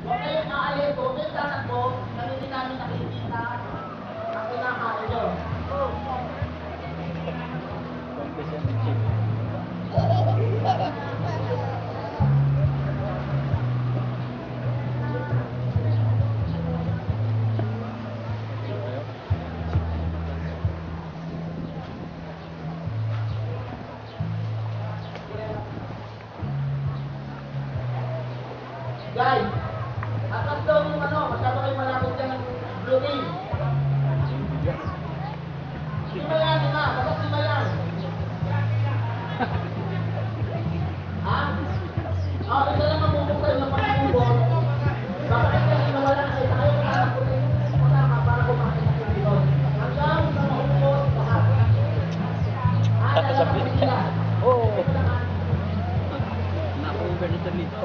Huwag kayong aalis. Huwag kayong tatakbo. Nang hindi namin nakikita ang kinakain nyo. Guys, atas daw yung masyado kayo malapit dyan ng blue team. Lima yan, lima. Batas lima yan. Ha? Isa lang mamumukay kayo ng pagkakubon. Baka kayo nawala na kayo. Kayo tatakbo na yung kasama para kumain ng pagkakubon. Hanggang sa mahubos lahat. Dalawa pa sila. Oo. Naku, ganito nito.